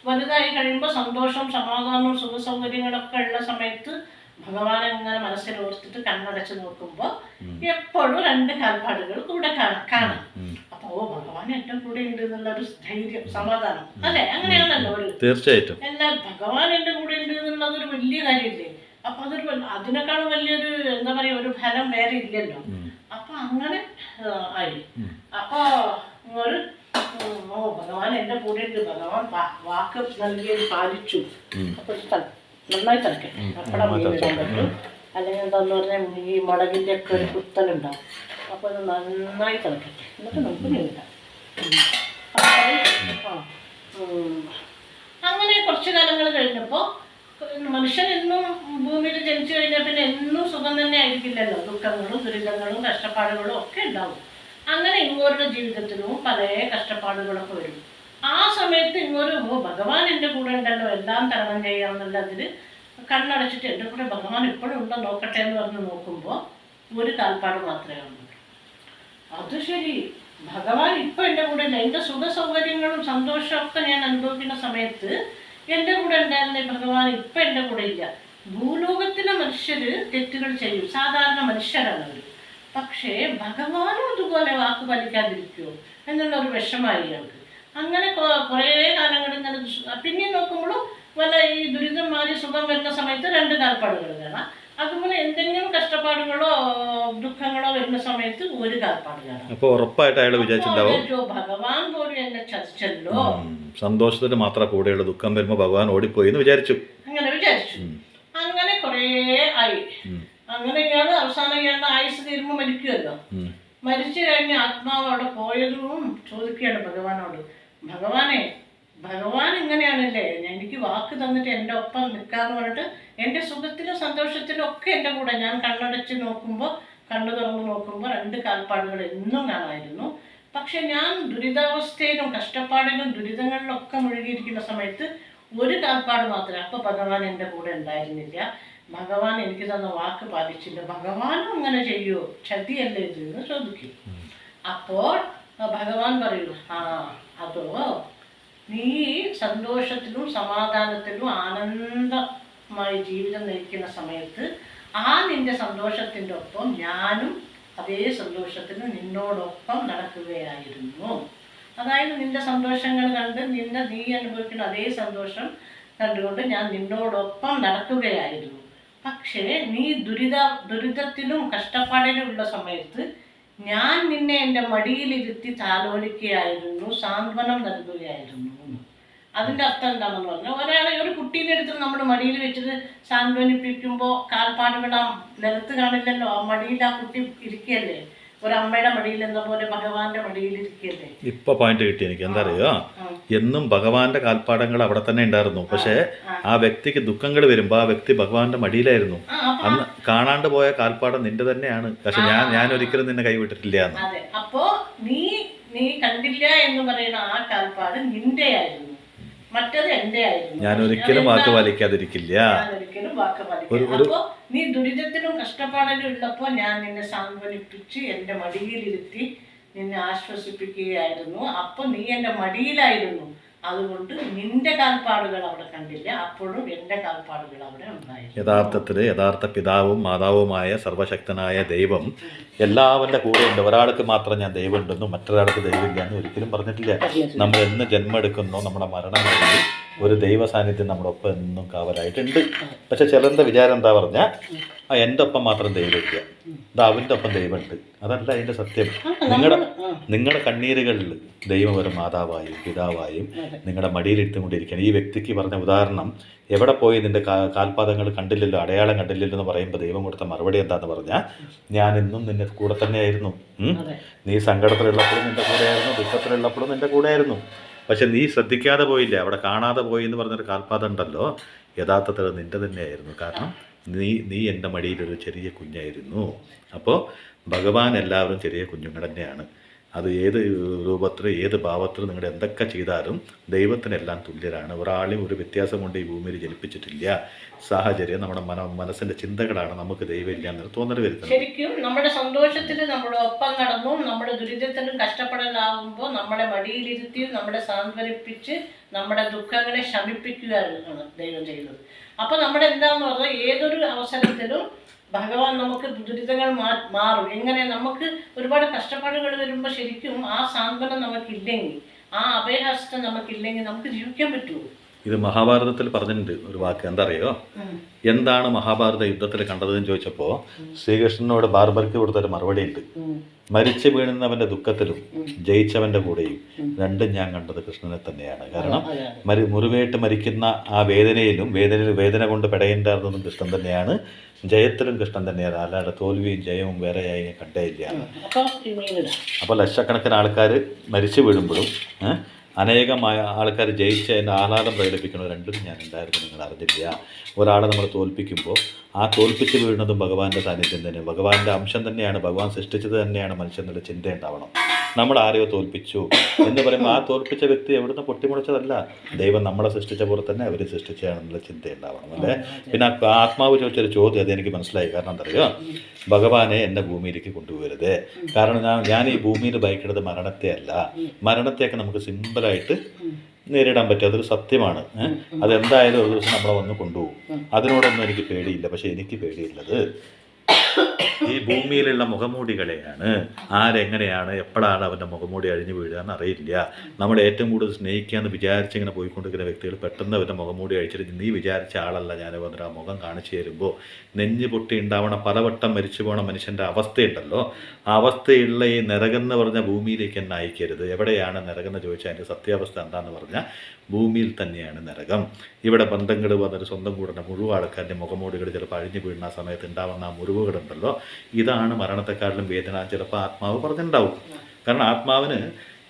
വലുതായി കഴിയുമ്പോൾ സന്തോഷം, സമാധാനവും, സുഖ സൗകര്യങ്ങളൊക്കെ ഉള്ള സമയത്ത് ഭഗവാനെ ഇങ്ങനെ മനസ്സിൽ ഓർത്തിട്ട് കണ്ണടച്ച് നോക്കുമ്പോൾ എപ്പോഴും 2 കാൽപ്പാടുകൾ കൂടെ കാണാം. അപ്പൊ ഭഗവാൻ എന്റെ കൂടെ ഉണ്ട് എന്നുള്ള ഒരു ധൈര്യം, സമാധാനം, അല്ലെ? അങ്ങനെയാണല്ലോ ഒരു തീർച്ചയായിട്ടും എല്ലാ ഭഗവാൻ എന്റെ കൂടെ ഉണ്ട് എന്നുള്ളത് ഒരു വലിയ കാര്യമില്ലേ? അപ്പൊ അതിനേക്കാളും വലിയൊരു എന്താ പറയാ ഒരു ഫലം വേറെ ഇല്ലല്ലോ. അപ്പൊ അങ്ങനെ ആയി. അപ്പൊ ഒരു ഭഗവാൻ എന്റെ കൂടെ ഉണ്ട്, ഭഗവാൻ വാക്ക് നൽകിയത് പാലിച്ചു. അപ്പൊ നന്നായി തിളക്കട്ടെ, അപ്പടെ മീനിടാൻ പറ്റും. അല്ലെങ്കിൽ എന്താന്ന് പറഞ്ഞാൽ ഈ മുളകിൻ്റെ ഒക്കെ ഒരു കുത്തലുണ്ടാവും. അപ്പോൾ അത് നന്നായി തിളക്കട്ടെ, എന്നിട്ട് നമുക്ക് മീനിടാം. അങ്ങനെ കുറച്ച് കാലങ്ങൾ കഴിഞ്ഞപ്പോൾ മനുഷ്യൻ എന്നും ഭൂമിയിൽ ജനിച്ചു കഴിഞ്ഞാൽ പിന്നെ എന്നും സുഖം തന്നെ ആയിരിക്കില്ലല്ലോ. ദുഃഖങ്ങളും ദുരിതങ്ങളും കഷ്ടപ്പാടുകളും ഒക്കെ ഉണ്ടാവും. അങ്ങനെ ഇങ്ങോരുടെ ജീവിതത്തിലും പല കഷ്ടപ്പാടുകളൊക്കെ വരും. ആ സമയത്ത് ഇങ്ങോട്ട് ഭഗവാൻ എൻ്റെ കൂടെ ഉണ്ടല്ലോ, എല്ലാം തരണം ചെയ്യാമെന്നുള്ളതിൽ കണ്ണടച്ചിട്ട് എൻ്റെ കൂടെ ഭഗവാൻ ഇപ്പോഴും ഉണ്ടോ നോക്കട്ടെ എന്ന് പറഞ്ഞ് നോക്കുമ്പോൾ ഒരു കാൽപ്പാട് മാത്രമേ ഉള്ളൂ. അത് ശരി, ഭഗവാൻ ഇപ്പം എൻ്റെ കൂടെ ഇല്ല. എൻ്റെ സുഖ സൗകര്യങ്ങളും സന്തോഷമൊക്കെ ഞാൻ അനുഭവിക്കുന്ന സമയത്ത് എൻ്റെ കൂടെ ഉണ്ടായിരുന്നേ ഭഗവാൻ ഇപ്പം എൻ്റെ കൂടെ ഇല്ല. ഭൂലോകത്തിലെ മനുഷ്യർ തെറ്റുകൾ ചെയ്യും, സാധാരണ മനുഷ്യരാണ് അവർ. പക്ഷേ ഭഗവാനും അതുപോലെ വാക്ക് പാലിക്കാതിരിക്കുമോ എന്നുള്ളൊരു വിഷമായി ഞങ്ങൾക്ക്. അങ്ങനെ കുറേ കാലങ്ങൾ ഇങ്ങനെ പിന്നെ നോക്കുമ്പോഴും വല്ല ഈ ദുരിതം മാറി സുഖം വരുന്ന സമയത്ത് 2 കാൽപ്പാടുകൾ കാണാം. അതുപോലെ എന്തെങ്കിലും കഷ്ടപ്പാടുകളോ ദുഃഖങ്ങളോ വരുന്ന സമയത്ത് ഒരു കാൽപ്പാട് കാണാം. അപ്പോൾ ഉറപ്പായിട്ട് അയാൾ വിചാരിച്ചിട്ടുണ്ടാവും ഭഗവാൻ പോലും എന്നെ ചതിച്ചല്ലോ. സന്തോഷത്തിന് മാത്രം കൂടെയുള്ള ദുഃഖം വരുമ്പോൾ ഭഗവാൻ ഓടിപ്പോയി എന്ന് വിചാരിച്ചു. അങ്ങനെ വിചാരിച്ചു. അങ്ങനെ കുറേ ആയി. അങ്ങനെ ഇയാൾ അവസാനം ഇയാളുടെ ആയുസ് തീരുമ്പോൾ മരിക്കുമല്ലോ. മരിച്ചു കഴിഞ്ഞ് ആത്മാവ് അവിടെ പോയതും ചോദിക്കുകയാണ് ഭഗവാനോട്, ഭഗവാൻ ഇങ്ങനെയാണല്ലേ, എനിക്ക് വാക്ക് തന്നിട്ട് എൻ്റെ ഒപ്പം നിൽക്കാന്ന് പറഞ്ഞിട്ട് എൻ്റെ സുഖത്തിലും സന്തോഷത്തിലും ഒക്കെ എൻ്റെ കൂടെ, ഞാൻ കണ്ണടച്ച് നോക്കുമ്പോൾ കണ്ണു തുറന്ന് നോക്കുമ്പോൾ 2 കാൽപ്പാടുകൾ എന്നും കാണാമായിരുന്നു. പക്ഷെ ഞാൻ ദുരിതാവസ്ഥയിലും കഷ്ടപ്പാടിലും ദുരിതങ്ങളിലൊക്കെ മുഴുകിയിരിക്കുന്ന സമയത്ത് ഒരു കാൽപ്പാട് മാത്രമേ. അപ്പോൾ ഭഗവാൻ എൻ്റെ കൂടെ ഉണ്ടായിരുന്നില്ല, ഭഗവാൻ എനിക്ക് തന്ന വാക്ക് പാലിച്ചില്ല, ഭഗവാനും അങ്ങനെ ചെയ്യുമോ, ചതിയല്ലേ ഇത് എന്ന് ചോദിക്കും. അപ്പോൾ ഭഗവാൻ പറയൂ, അതോ നീ സന്തോഷത്തിലും സമാധാനത്തിലും ആനന്ദമായി ജീവിതം നയിക്കുന്ന സമയത്ത് നിന്റെ സന്തോഷത്തിൻ്റെ ഒപ്പം ഞാനും അതേ സന്തോഷത്തിന് നിന്നോടൊപ്പം നടക്കുകയായിരുന്നു. അതായത് നിന്റെ സന്തോഷങ്ങൾ കണ്ട് നീ അനുഭവിക്കുന്ന അതേ സന്തോഷം കണ്ടുകൊണ്ട് ഞാൻ നിന്നോടൊപ്പം നടക്കുകയായിരുന്നു. പക്ഷേ നീ ദുരിതത്തിലും കഷ്ടപ്പാടിലും ഉള്ള സമയത്ത് ഞാൻ നിന്നെ എൻ്റെ മടിയിലിരുത്തി താലോലിക്കുകയായിരുന്നു, സാന്ത്വനം നൽകുകയായിരുന്നു. അതിൻ്റെ അർത്ഥം എന്താണെന്ന് പറഞ്ഞാൽ ഒരു കുട്ടീൻ്റെ അടുത്ത് നമ്മൾ മടിയിൽ വെച്ചിട്ട് സാന്ത്വനിപ്പിക്കുമ്പോൾ കാൽപ്പാടുകൾ നിലത്ത് കാണില്ലല്ലോ. ആ മടിയിൽ ആ കുട്ടി ഇരിക്കുകയല്ലേ, ഒരമ്മയുടെ മടിയിൽ എന്ന പോലെ ഭഗവാന്റെ മടിയിൽ ഇരിക്കുകയല്ലേ. ഇപ്പൊ പോയിന്റ് കിട്ടി എനിക്ക്. എന്താ അറിയോ, എന്നും ഭഗവാന്റെ കാൽപ്പാടങ്ങൾ അവിടെ തന്നെ ഉണ്ടായിരുന്നു. പക്ഷെ ആ വ്യക്തിക്ക് ദുഃഖങ്ങൾ വരുമ്പോ ആ വ്യക്തി ഭഗവാന്റെ മടിയിലായിരുന്നു. അന്ന് കാണാണ്ട് പോയ കാൽപ്പാടം നിന്റെ തന്നെയാണ്. പക്ഷെ ഞാൻ ഒരിക്കലും നിന്നെ കൈവിട്ടിട്ടില്ല. അപ്പോ നീ കണ്ടില്ല എന്ന് പറയുന്ന ആ കാൽപ്പാട് നിന്റെ ആയിരുന്നു, മറ്റത് എന്റെ ആയിരുന്നു. ഞാൻ ഒരിക്കലും വാക്ക് പാലിക്കാതിരിക്കില്ല. അപ്പോ നീ ദുരിതത്തിലും കഷ്ടപ്പാടിലും ഉള്ളപ്പോൾ ഞാൻ നിന്നെ സാന്ത്വനിപ്പിച്ച് എൻ്റെ മടിയിലിരുത്തി നിന്നെ ആശ്വസിപ്പിക്കുകയായിരുന്നു. അപ്പൊ നീ എൻ്റെ മടിയിലായിരുന്നു, അതുകൊണ്ട് നിന്റെ കാൽപ്പാടുകൾ അവിടെ കണ്ടില്ല, അപ്പോഴും എൻ്റെ കാൽപ്പാടുകൾ അവിടെ ഉണ്ടായി. യഥാർത്ഥ പിതാവും മാതാവുമായ സർവശക്തനായ ദൈവം എല്ലാവരുടെ കൂടെ ഉണ്ട്. ഒരാൾക്ക് മാത്രം ഞാൻ ദൈവം ഉണ്ടെന്നും മറ്റൊരാൾക്ക് ദൈവമില്ല എന്നും ഒരിക്കലും പറഞ്ഞിട്ടില്ല. നമ്മൾ എന്ന് ജന്മം എടുക്കുന്നോ നമ്മുടെ മരണം കഴിഞ്ഞ് ഒരു ദൈവ സാന്നിധ്യം നമ്മുടെ ഒപ്പം എന്നും കാവലായിട്ടുണ്ട്. പക്ഷെ ചിലരുടെ വിചാരം എന്താ പറഞ്ഞാൽ എൻ്റെ ഒപ്പം മാത്രം ദൈവമില്ല, അവൻ്റെ ഒപ്പം ദൈവമുണ്ട്. അതല്ല അതിൻ്റെ സത്യം. നിങ്ങളുടെ കണ്ണീരുകളിൽ ദൈവം ഒരു മാതാവായും പിതാവായും നിങ്ങളുടെ മടിയിലിട്ടും കൊണ്ടിരിക്കുകയാണ്. ഈ വ്യക്തിക്ക് പറഞ്ഞ ഉദാഹരണം, എവിടെ പോയി നിൻ്റെ കാൽപാദങ്ങൾ കണ്ടില്ലല്ലോ, അടയാളം കണ്ടില്ലല്ലോ എന്ന് പറയുമ്പോൾ ദൈവം കൊടുത്ത മറുപടി എന്താണെന്ന് പറഞ്ഞാൽ, ഞാൻ ഇന്നും നിന്നെ കൂടെ തന്നെയായിരുന്നു. നീ സങ്കടത്തിലുള്ളപ്പോഴും നിൻ്റെ കൂടെയായിരുന്നു, ദുഃഖത്തിലുള്ളപ്പോഴും നിൻ്റെ കൂടെയായിരുന്നു. പക്ഷെ നീ ശ്രദ്ധിക്കാതെ പോയില്ല, അവിടെ കാണാതെ പോയി എന്ന് പറഞ്ഞൊരു കാൽപാദം ഉണ്ടല്ലോ, യഥാർത്ഥത്തിൽ നിൻ്റെ തന്നെയായിരുന്നു. കാരണം നീ എൻ്റെ മടിയിലൊരു ചെറിയ കുഞ്ഞായിരുന്നു. അപ്പോൾ ഭഗവാൻ എല്ലാവരും ചെറിയ കുഞ്ഞുങ്ങൾ തന്നെയാണ്. അത് ഏത് രൂപത്തിൽ ഏത് ഭാവത്തിൽ നിങ്ങൾ എന്തൊക്കെ ചെയ്താലും ദൈവത്തിനെല്ലാം തുല്യരാണ്. ഒരാളെയും ഒരു വ്യത്യാസം കൊണ്ട് ഈ ഭൂമിയിൽ ജനിപ്പിച്ചിട്ടില്ല. സാഹചര്യം നമ്മുടെ മനസ്സിൻ്റെ ചിന്തകളാണ് നമുക്ക് ദൈവമില്ല എന്നൊരു തോന്നൽ വരുന്നത്. ശരിക്കും നമ്മുടെ സന്തോഷത്തിൽ നമ്മുടെ ഒപ്പം നടന്നും നമ്മുടെ ദുരിതത്തിലും കഷ്ടപ്പെടലാകുമ്പോൾ നമ്മളെ മടിയിലിരുത്തി നമ്മളെ സാന്ത്വനിപ്പിച്ച് നമ്മുടെ ദുഃഖങ്ങളെ ശമിപ്പിക്കുകയാണ് ദൈവം ചെയ്യുന്നത്. അപ്പോൾ നമ്മുടെ എന്താന്ന് പറഞ്ഞാൽ ഏതൊരു അവസരത്തിലും ഭഗവാൻ നമുക്ക് ദുരിതങ്ങൾ മാറും. എങ്ങനെ നമുക്ക് ഒരുപാട് കഷ്ടപ്പാടുകൾ വരുമ്പോൾ ശരിക്കും ആ സാന്ത്വനം നമുക്കില്ലെങ്കിൽ, ആ അഭയഹസ്തം നമുക്കില്ലെങ്കിൽ നമുക്ക് ജീവിക്കാൻ പറ്റുമോ? ഇത് മഹാഭാരതത്തിൽ പറഞ്ഞിട്ടുണ്ട് ഒരു വാക്ക്, എന്താ അറിയോ? എന്താണ് മഹാഭാരത യുദ്ധത്തിൽ കണ്ടതെന്ന് ചോദിച്ചപ്പോൾ ശ്രീകൃഷ്ണനോട് ബാർബർക്ക് കൊടുത്തൊരു മറുപടി ഉണ്ട്. മരിച്ചു വീഴുന്നവൻ്റെ ദുഃഖത്തിലും ജയിച്ചവൻ്റെ കൂടെയും രണ്ടും ഞാൻ കണ്ടത് കൃഷ്ണനെ തന്നെയാണ്. കാരണം മുറിവേറ്റ് മരിക്കുന്ന ആ വേദനയിലും വേദന കൊണ്ട് പെടയേണ്ടായിരുന്നതും കൃഷ്ണൻ തന്നെയാണ്, ജയത്തിലും കൃഷ്ണൻ തന്നെയാണ്. അല്ലാതെ തോൽവിയും ജയവും വേറെയായി കണ്ടേ ഇല്ല. അപ്പോൾ ലക്ഷക്കണക്കിന് ആൾക്കാർ മരിച്ചു വീഴുമ്പോഴും അനേകമായ ആൾക്കാർ ജയിച്ച് അതിൻ്റെ ആഹ്ലാദം പ്രകടിപ്പിക്കുന്നത് രണ്ടും ഞാൻ ഉണ്ടായിരുന്നു, നിങ്ങൾ അറിഞ്ഞില്ല. ഒരാളെ നമ്മൾ തോൽപ്പിക്കുമ്പോൾ ആ തോൽപ്പിച്ച് വീഴുന്നതും ഭഗവാന്റെ സാന്നിധ്യം തന്നെ, ഭഗവാന്റെ അംശം തന്നെയാണ്, ഭഗവാൻ സൃഷ്ടിച്ചത് തന്നെയാണ് മനുഷ്യനുള്ള ചിന്ത ഉണ്ടാവണം. നമ്മൾ ആരെയോ തോൽപ്പിച്ചു എന്ന് പറയുമ്പോൾ ആ തോൽപ്പിച്ച വ്യക്തി എവിടുന്ന് പൊട്ടിമുളച്ചതല്ല, ദൈവം നമ്മളെ സൃഷ്ടിച്ച പോലെ തന്നെ അവർ സൃഷ്ടിച്ചാണെന്നുള്ള ചിന്ത ഉണ്ടാവണം അല്ലേ. പിന്നെ ആത്മാവ് ചോദിച്ചൊരു ചോദ്യം അതെനിക്ക് മനസ്സിലായി. കാരണം എന്താ പറയുക, ഭഗവാനെ എന്നെ ഭൂമിയിലേക്ക് കൊണ്ടുപോകരുത്. കാരണം ഞാൻ ഈ ഭൂമിയിൽ ഭയക്കുന്നത് മരണത്തെ അല്ല, മരണത്തെയൊക്കെ നമുക്ക് സിമ്പിളായിട്ട് നേരിടാൻ പറ്റും, അതൊരു സത്യമാണ്. അതെന്തായാലും ഒരു ദിവസം നമ്മളെ വന്ന് കൊണ്ടുപോകും. അതിനോടൊന്നും എനിക്ക് പേടിയില്ല. പക്ഷെ എനിക്ക് പേടിയുള്ളത് ഈ ഭൂമിയിലുള്ള മുഖമൂടികളെയാണ്. ആരെങ്ങനെയാണ് എപ്പോഴാണ് അവൻ്റെ മുഖമൂടി അഴിഞ്ഞു വീഴുക എന്ന് അറിയില്ല. നമ്മൾ ഏറ്റവും കൂടുതൽ സ്നേഹിക്കാമെന്ന് വിചാരിച്ചിങ്ങനെ പോയിക്കൊണ്ടിരിക്കുന്ന വ്യക്തികൾ പെട്ടെന്ന് അവൻ്റെ മുഖമൂടി അഴിച്ചിട്ട് നീ വിചാരിച്ച ആളല്ല ഞാൻ വന്നിട്ട് ആ മുഖം കാണിച്ചു തരുമ്പോൾ നെഞ്ഞ് പൊട്ടി ഉണ്ടാവണ പലവട്ടം മരിച്ചു പോണ മനുഷ്യൻ്റെ അവസ്ഥയുണ്ടല്ലോ, ആ അവസ്ഥയുള്ള ഈ നരകെന്ന് പറഞ്ഞ ഭൂമിയിലേക്ക് എന്നെ അയക്കരുത്. എവിടെയാണ് നരകെന്ന് ചോദിച്ചാൽ അതിൻ്റെ സത്യാവസ്ഥ എന്താണെന്ന് പറഞ്ഞാൽ ഭൂമിയിൽ തന്നെയാണ് നരകം. ഇവിടെ ബന്ധങ്ങൾ വന്നിട്ട് സ്വന്തം കൂടുന്ന മുഴുവൻ ആൾക്കാരുടെ മുഖമൂടികൾ ചിലപ്പോൾ അഴിഞ്ഞു വീഴുന്ന ആ സമയത്ത് ഉണ്ടാവുന്ന ആ മുറിവുകളുണ്ടല്ലോ, ഇതാണ് മരണത്തെക്കാട്ടിലും വേദന ചിലപ്പോൾ ആത്മാവ് പറഞ്ഞിട്ടുണ്ടാവും. കാരണം ആത്മാവിന്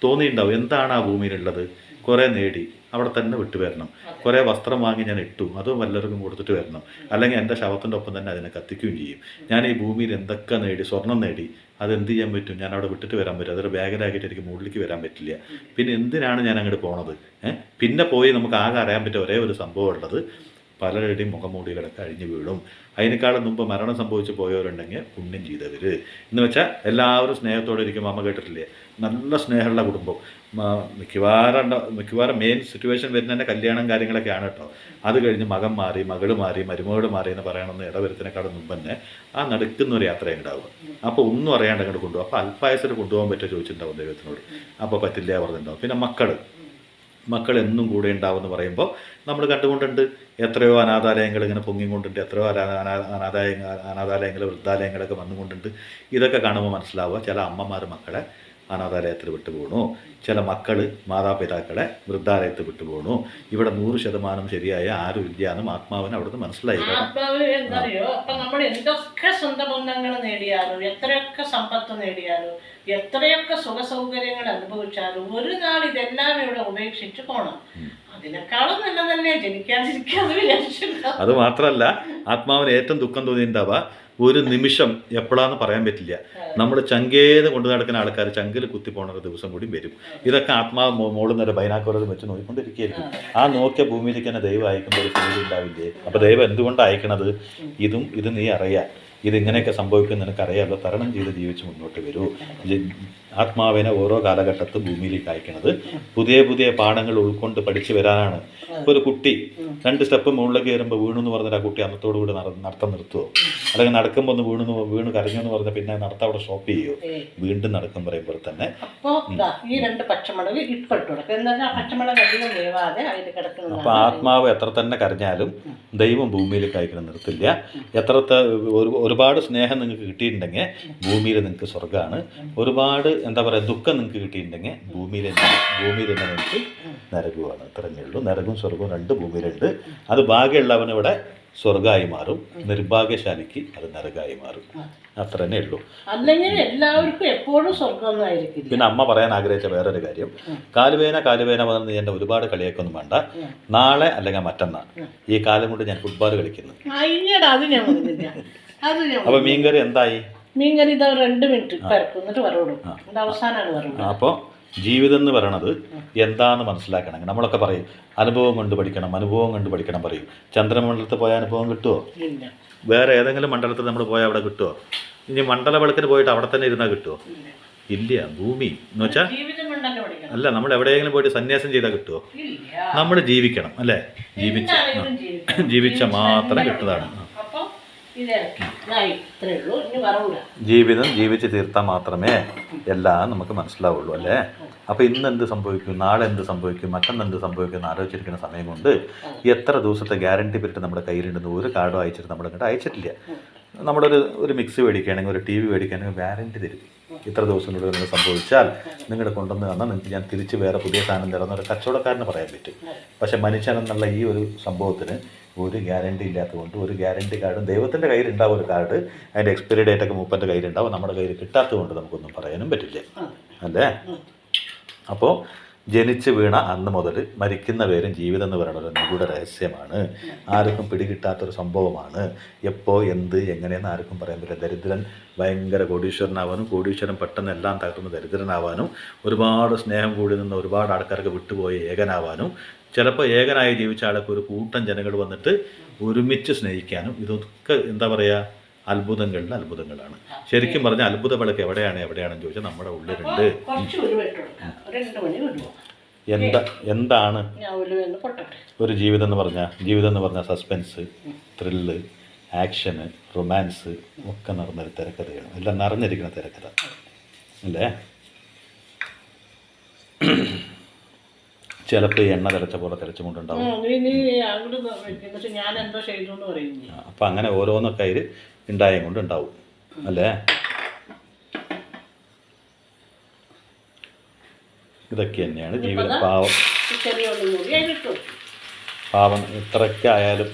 തോന്നിയിട്ടുണ്ടാവും എന്താണ് ആ ഭൂമിയിലുള്ളത്, കുറേ നേടി അവിടെ തന്നെ വിട്ടു വരണം, കുറേ വസ്ത്രം വാങ്ങി ഞാൻ ഇട്ടു അതും വല്ലവർക്കും കൊടുത്തിട്ട് വരണം, അല്ലെങ്കിൽ എൻ്റെ ശവത്തിൻ്റെ ഒപ്പം തന്നെ അതിനെ കത്തിക്കുകയും ചെയ്യും. ഞാൻ ഈ ഭൂമിയിൽ എന്തൊക്കെ നേടി, സ്വർണം നേടി, അതെന്ത് ചെയ്യാൻ പറ്റും? ഞാൻ അവിടെ വിട്ടിട്ട് വരാൻ പറ്റും, അതൊരു ബാഗിലാക്കിയിട്ട് എനിക്ക് മുകളിലേക്ക് വരാൻ പറ്റില്ല. പിന്നെ എന്തിനാണ് ഞാൻ അങ്ങോട്ട് പോണത്? പിന്നെ പോയി നമുക്ക് ആകെ അറിയാൻ പറ്റിയ ഒരേ ഒരു സംഭവം ഉള്ളത്, പലരുടെയും മുഖമൂടികളൊക്കെ അഴിഞ്ഞു വീഴും. അതിനേക്കാളും മുമ്പ് മരണം സംഭവിച്ച് പോയവരുണ്ടെങ്കിൽ പുണ്യം ചെയ്തവർ എന്ന് വെച്ചാൽ എല്ലാവരും സ്നേഹത്തോടെ ഇരിക്കും. അമ്മ കേട്ടിട്ടില്ലേ, നല്ല സ്നേഹമുള്ള കുടുംബം. മിക്കവാറും മെയിൻ സിറ്റുവേഷൻ വരുന്നതിൻ്റെ കല്യാണം കാര്യങ്ങളൊക്കെയാണ് കേട്ടോ. അത് കഴിഞ്ഞ് മകൻ മാറി, മകൾ മാറി, മരുമകൾ മാറി എന്ന് പറയണമെന്ന് ഇടവരുത്തിനേക്കാളും മുമ്പ് തന്നെ ആ നടക്കുന്ന ഒരു യാത്ര ഉണ്ടാവുക. അപ്പോൾ ഒന്നും അറിയാണ്ട് അങ്ങോട്ട് കൊണ്ടുപോകും. അപ്പോൾ അല്പായസിൽ കൊണ്ടുപോകാൻ പറ്റുമോ ചോദിച്ചിട്ടുണ്ടാവും ദൈവത്തിനോട്. അപ്പോൾ പറ്റില്ല പറഞ്ഞിട്ടുണ്ടാവും. പിന്നെ മക്കൾ എന്നും കൂടെ ഉണ്ടാവുമെന്ന് പറയുമ്പോൾ നമ്മൾ കണ്ടുകൊണ്ടുണ്ട് എത്രയോ അനാഥാലയങ്ങൾ ഇങ്ങനെ പൊങ്ങിക്കൊണ്ടുണ്ട്, എത്രയോ അനാഥാലയങ്ങൾ വൃദ്ധാലയങ്ങളൊക്കെ വന്നുകൊണ്ടുണ്ട്. ഇതൊക്കെ കാണുമ്പോൾ മനസ്സിലാവുക ചില അമ്മമാർ മക്കളെ അനാഥാലയത്തിൽ വിട്ടുപോകണു, ചില മക്കൾ മാതാപിതാക്കളെ വൃദ്ധാലയത്തിൽ വിട്ടുപോകണു. ഇവിടെ 100% ശരിയായ ആരും ഇല്ല എന്നും ആത്മാവിന് അവിടുന്ന് മനസ്സിലായി. ആത്മാവ് എന്തറിയോ, അപ്പൊ നമ്മൾ എന്തൊക്കെ സ്വന്തം ബന്ധങ്ങൾ നേടിയാലും, എത്രയൊക്കെ സമ്പത്ത് നേടിയാലും, എത്രയൊക്കെ സുഖസൗകര്യങ്ങൾ അനുഭവിച്ചാലും ഒരു നാൾ ഇതെല്ലാം ഇവിടെ ഉപേക്ഷിച്ച് പോകണം. അതിനേക്കാളും നല്ലതല്ലേ ജനിക്കാതിരിക്കാന്ന് വിചാരിച്ചില്ല. അത് മാത്രമല്ല ആത്മാവിന് ഏറ്റവും ദുഃഖം തോന്നിയിട്ടുണ്ടാവുക ഒരു നിമിഷം എപ്പോഴാന്ന് പറയാൻ പറ്റില്ല. നമ്മൾ ചങ്കേത് കൊണ്ടു നടക്കുന്ന ആൾക്കാർ ചങ്കിൽ കുത്തി പോണ ഒരു ദിവസം കൂടി വരും. ഇതൊക്കെ ആത്മാവ് മോളിൽ നിന്ന് ബൈനാക്കുലർ വെച്ച് നോക്കിക്കൊണ്ടിരിക്കുകയായിരിക്കും. ആ നോക്കിയ ഭൂമിയിലേക്ക് തന്നെ ദൈവം അയക്കുന്ന ഒരു പേര് ഉണ്ടാവില്ലേ? അപ്പോൾ ദൈവം എന്തുകൊണ്ടാണ് അയക്കണത്? ഇത് നീ അറിയാം, ഇതിങ്ങനെയൊക്കെ സംഭവിക്കും നിനക്കറിയാമല്ലോ, തരണം ചെയ്ത് ജീവിച്ച് മുന്നോട്ട് വരൂ. ആത്മാവിനെ ഓരോ കാലഘട്ടത്തും ഭൂമിയിലേക്ക് അയക്കണത് പുതിയ പുതിയ പാഠങ്ങൾ ഉൾക്കൊണ്ട് പഠിച്ചു വരാനാണ്. ഇപ്പോൾ ഒരു കുട്ടി 2 സ്റ്റെപ്പ് മുകളിലേക്ക് കയറുമ്പോൾ വീണു എന്ന് പറഞ്ഞാൽ ആ കുട്ടി അന്നത്തോടു കൂടി നടത്തം നിർത്തുമോ? അല്ലെങ്കിൽ നടക്കുമ്പോൾ ഒന്ന് വീണ് കരഞ്ഞു എന്ന് പറഞ്ഞാൽ പിന്നെ നടത്തം അവിടെ സ്റ്റോപ്പ് ചെയ്യുമോ? വീണ്ടും നടക്കും പറയുമ്പോൾ തന്നെ ഈ 2 പച്ചമുളക് അപ്പോൾ ആത്മാവ് എത്ര തന്നെ കരഞ്ഞാലും ദൈവം ഭൂമിയിലേക്ക് അയക്കണം നിർത്തില്ല. ഒരുപാട് സ്നേഹം നിങ്ങൾക്ക് കിട്ടിയിട്ടുണ്ടെങ്കിൽ ഭൂമിയിൽ നിങ്ങൾക്ക് സ്വർഗ്ഗമാണ്. ഒരുപാട് എന്താ പറയുക ദുഃഖം നിങ്ങൾക്ക് കിട്ടിയിട്ടുണ്ടെങ്കിൽ ഭൂമിയിൽ തന്നെ നിങ്ങൾക്ക് നരകമാണ്. ഇത്രയേ ഉള്ളൂ. നരകവും സ്വർഗവും 2 ഭൂമിയിലുണ്ട്. അത് ഭാഗ്യമുള്ളവനിവിടെ സ്വർഗമായി മാറും, നിർഭാഗ്യശാലിക്ക് അത് നരകമായി മാറും. അത്ര തന്നെ ഉള്ളൂ. അല്ലെങ്കിൽ എല്ലാവർക്കും എപ്പോഴും സ്വർഗമൊന്നും ആയിരിക്കില്ല. പിന്നെ അമ്മ പറയാൻ ആഗ്രഹിച്ച വേറൊരു കാര്യം, കാലുവേന വന്ന് എൻ്റെ ഒരുപാട് കളിയൊക്കൊന്നും വേണ്ട. നാളെ അല്ലെങ്കിൽ മറ്റന്നാൾ ഈ കാലം കൊണ്ട് ഞാൻ ഫുട്ബോൾ കളിക്കുന്നു. അപ്പൊ മീൻകറി എന്തായി? മീൻകറി ഇതാ 2 മിനിറ്റ് പരക്കും, എന്നിട്ട് വറവിടും. ഇത് അവസാനമാണ് വറവിടും. അപ്പോൾ ജീവിതം എന്ന് പറയണത് എന്താന്ന് മനസ്സിലാക്കണമെങ്കിൽ നമ്മളൊക്കെ പറയും അനുഭവം കൊണ്ട് പഠിക്കണം പറയും. ചന്ദ്രമണ്ഡലത്തിൽ പോയ അനുഭവം കിട്ടുമോ? വേറെ ഏതെങ്കിലും മണ്ഡലത്തിൽ നമ്മൾ പോയാൽ അവിടെ കിട്ടുമോ? ഇനി മണ്ഡല വെളുക്കിന് പോയിട്ട് അവിടെ തന്നെ ഇരുന്നാൽ കിട്ടുമോ? ഇല്ല. ഭൂമി എന്ന് വെച്ചാൽ അല്ല, നമ്മൾ എവിടെയെങ്കിലും പോയിട്ട് സന്യാസം ചെയ്താൽ കിട്ടുമോ? നമ്മൾ ജീവിക്കണം അല്ലേ? ജീവിച്ച മാത്രം കിട്ടുന്നതാണ്. ജീവിതം ജീവിച്ച് തീർത്താൽ മാത്രമേ എല്ലാം നമുക്ക് മനസ്സിലാവുള്ളൂ അല്ലേ? അപ്പോൾ ഇന്ന് എന്ത് സംഭവിക്കും, നാളെ എന്ത് സംഭവിക്കും, മറ്റൊന്ന് എന്ത് സംഭവിക്കും എന്ന് ആലോചിച്ചിരിക്കുന്ന സമയം കൊണ്ട് എത്ര ദിവസത്തെ ഗ്യാരണ്ടി പീരീഡ് നമ്മുടെ കയ്യിലുണ്ടെന്ന് ഒരു കാർഡും അയച്ചിട്ട് നമ്മുടെ ഇങ്ങോട്ട് അയച്ചിട്ടില്ല. നമ്മുടെ ഒരു മിക്സി മേടിക്കുകയാണെങ്കിൽ ഒരു TV മേടിക്കുകയാണെങ്കിൽ വാറൻറ്റി തരും. ഇത്ര ദിവസത്തിനുള്ളിൽ നിങ്ങൾ സംഭവിച്ചാൽ നിങ്ങളുടെ കൊണ്ടുവന്ന് തന്നാൽ നിങ്ങൾക്ക് ഞാൻ തിരിച്ച് വേറെ പുതിയ സാധനം തരുന്ന ഒരു കച്ചവടക്കാരന് പറയാൻ പറ്റും. പക്ഷേ മനുഷ്യനെന്നുള്ള ഈ ഒരു സംഭവത്തിന് ഒരു ഗ്യാരണ്ടി ഇല്ലാത്തതുകൊണ്ട് ഒരു ഗ്യാരണ്ടി കാർഡും ദൈവത്തിൻ്റെ കയ്യിലുണ്ടാവും. ഒരു കാർഡ് അതിൻ്റെ എക്സ്പയറി ഡേറ്റൊക്കെ മൂപ്പൻ്റെ കയ്യിലുണ്ടാവും, നമ്മുടെ കയ്യിൽ കിട്ടാത്തതുകൊണ്ട് നമുക്കൊന്നും പറയാനും പറ്റില്ല അല്ലേ? അപ്പോൾ ജനിച്ച് വീണ അന്ന് മുതൽ മരിക്കുന്ന പേരും ജീവിതം എന്ന് പറയുന്നത് ഒരു നിഗൂഢ രഹസ്യമാണ്. ആർക്കും പിടികിട്ടാത്തൊരു സംഭവമാണ്. എപ്പോൾ എന്ത് എങ്ങനെയെന്ന് ആർക്കും പറയാൻ പറ്റില്ല. ദരിദ്രൻ ഭയങ്കര കോടീശ്വരനാവാനും കോടീശ്വരൻ പെട്ടെന്ന് എല്ലാം തകർന്ന് ദരിദ്രനാവാനും ഒരുപാട് സ്നേഹം കൂടി നിന്ന് ഒരുപാട് ആൾക്കാർക്ക് വിട്ടുപോയി ഏകനാവാനും ചിലപ്പോൾ ഏകനായി ജീവിച്ച ആൾക്ക് ഒരു കൂട്ടം ജനങ്ങൾ വന്നിട്ട് ഒരുമിച്ച് സ്നേഹിക്കാനും ഇതൊക്കെ എന്താ പറയുക അത്ഭുതങ്ങളാണ്. ശരിക്കും പറഞ്ഞാൽ അത്ഭുത വിളക്ക് എവിടെയാണെന്ന് ചോദിച്ചാൽ നമ്മുടെ ഉള്ളിലുണ്ട്. എന്താണ് ഒരു ജീവിതം എന്ന് പറഞ്ഞാൽ സസ്പെൻസ്, ത്രില്ല്, ആക്ഷന്, റൊമാൻസ് ഒക്കെ നടന്നൊരു തിരക്കഥയാണ്. എല്ലാം നിറഞ്ഞിരിക്കുന്ന തിരക്കഥ അല്ലേ? ചിലപ്പോൾ എണ്ണ തിളച്ച പോലെ തിളച്ചുകൊണ്ടുണ്ടാവും. അപ്പം അങ്ങനെ ഓരോന്നൊക്കെ അതിൽ ഉണ്ടായും കൊണ്ടുണ്ടാവും അല്ലേ? ഇതൊക്കെ തന്നെയാണ് ജീവിതം. പാവം എത്രയൊക്കെ ആയാലും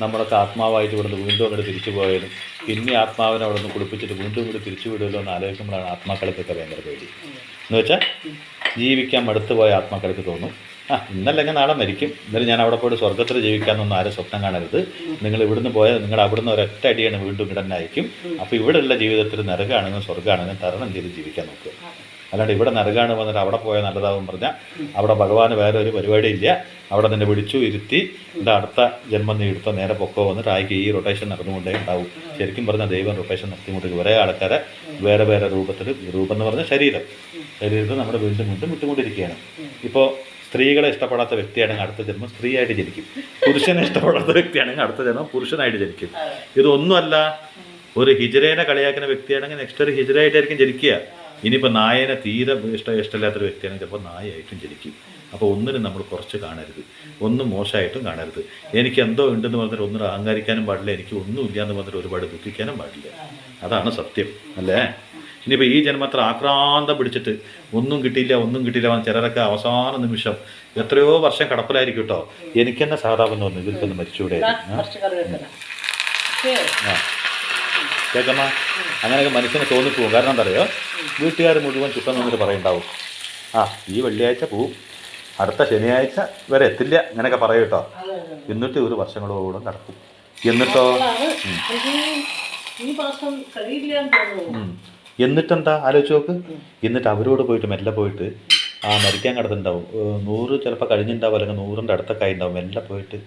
നമ്മളൊക്കെ ആത്മാവായിട്ട് ഇവിടുന്ന് വീണ്ടും അങ്ങോട്ട് തിരിച്ചു പോയാലും പിന്നെ ആത്മാവിനെ അവിടെ നിന്ന് കുളിപ്പിച്ചിട്ട് വീണ്ടും ഇങ്ങോട്ട് തിരിച്ചു വിടുമല്ലോ എന്ന് ആലോചിക്കുമ്പോഴാണ് ആത്മാക്കൾക്കൊക്കെ ഭയങ്കര പേടി. എന്ന് വെച്ചാൽ ജീവിക്കാൻ മടുത്തു പോയ ആത്മാക്കൾക്ക് തോന്നും ഇന്നല്ലെങ്കിൽ നാളെ മരിക്കും, എന്നാലും ഞാൻ അവിടെ പോയിട്ട് സ്വർഗത്തിൽ ജീവിക്കാമെന്നൊന്നും ആരും സ്വപ്നം കാണരുത്. നിങ്ങൾ ഇവിടുന്ന് പോയാൽ നിങ്ങൾ അവിടുന്ന് ഒരൊറ്റ അടിയാണ് വീണ്ടും ഇവിടെ തന്നെ അയക്കും. അപ്പോൾ ഇവിടെയുള്ള ജീവിതത്തിൽ നരകമാണെങ്കിലും സ്വർഗ്ഗമാണെങ്കിലും തരണം ചെയ്ത് ജീവിക്കാൻ നോക്കുക. അല്ലാണ്ട് ഇവിടെ നരകമാണ് വന്നിട്ട് അവിടെ പോയാൽ നല്ലതാവും പറഞ്ഞാൽ അവിടെ ഭഗവാന് വേറെ ഒരു പരിപാടിയില്ല. അവിടെ നിന്നെ വിളിച്ചു ഇരുത്തി എൻ്റെ അടുത്ത ജന്മം നീ എടുത്തോ നേരെ പൊക്കോ വന്നിട്ട് ആയിക്ക് ഈ റൊട്ടേഷൻ നടന്നുകൊണ്ടേ ഉണ്ടാവും. ശരിക്കും പറഞ്ഞാൽ ദൈവം റൊട്ടേഷൻ നടത്തിക്കൊണ്ടിരിക്കും. ഒരേ ആൾക്കാരെ വേറെ വേറെ രൂപം എന്ന് പറഞ്ഞാൽ ശരീരത്തിൽ നമ്മുടെ വീണ്ടും വിട്ടുകൊണ്ടിരിക്കുകയാണ്. ഇപ്പോൾ സ്ത്രീകളെ ഇഷ്ടപ്പെടാത്ത വ്യക്തിയാണെങ്കിൽ അടുത്ത ജന്മം സ്ത്രീയായിട്ട് ജനിക്കും. പുരുഷനെ ഇഷ്ടപ്പെടാത്ത വ്യക്തിയാണെങ്കിൽ അടുത്ത ജന്മം പുരുഷനായിട്ട് ജനിക്കും. ഇതൊന്നുമല്ല, ഒരു ഹിജറേനെ കളിയാക്കുന്ന വ്യക്തിയാണെങ്കിൽ നെക്സ്റ്റ് ഒരു ഹിജറയായിട്ടായിരിക്കും ജനിക്കുക. ഇനിയിപ്പോൾ നായനെ തീരെ ഇഷ്ടമില്ലാത്തൊരു വ്യക്തിയാണെങ്കിൽ ചിലപ്പോൾ നായായിട്ടും ജനിക്കും. അപ്പോൾ ഒന്നിനും നമ്മൾ കുറച്ച് കാണരുത്, ഒന്നും മോശമായിട്ടും കാണരുത്. എനിക്ക് എന്തോ ഉണ്ടെന്ന് പറഞ്ഞിട്ട് ഒന്നും അഹങ്കരിക്കാനും പാടില്ല, എനിക്ക് ഒന്നുമില്ല എന്ന് പറഞ്ഞിട്ട് ഒരുപാട് ദുഃഖിക്കാനും പാടില്ല. അതാണ് സത്യം അല്ലേ? ഇനിയിപ്പോൾ ഈ ജന്മത്തിൽ ആക്രാന്തം പിടിച്ചിട്ട് ഒന്നും കിട്ടിയില്ല പറഞ്ഞ് ചിലരൊക്കെ അവസാന നിമിഷം എത്രയോ വർഷം കടപ്പിലായിരിക്കും കേട്ടോ. എനിക്ക് തന്നെ സാധാരണ തോന്നുന്നു ഇവർക്കൊന്ന് മരിച്ചുകൂടെ. കേൾക്കമ്മ, അങ്ങനെയൊക്കെ മനുഷ്യനെ തോന്നിപ്പോവും. കാരണം എന്താ പറയുക, വീട്ടുകാർ മുഴുവൻ ചുറ്റം നിന്നിട്ട് പറയുണ്ടാവും ഈ വെള്ളിയാഴ്ച പോവും, അടുത്ത ശനിയാഴ്ച വരെ എത്തില്ല, അങ്ങനെയൊക്കെ പറയും കേട്ടോ. എന്നിട്ട് ഒരു വർഷങ്ങളോളം നടക്കും. എന്നിട്ടോ എന്നിട്ടെന്താ ആലോചിച്ച് നോക്ക്. എന്നിട്ട് അവരോട് പോയിട്ട് മെല്ലെ പോയിട്ട് മരിക്കാൻ കിടന്നുണ്ടാവും 100 ചിലപ്പോൾ കഴിഞ്ഞിട്ടുണ്ടാവും, അല്ലെങ്കിൽ 100ൻ്റെ അടുത്തൊക്കെ ആയിട്ടുണ്ടാവും. മെല്ലെ പോയിട്ട്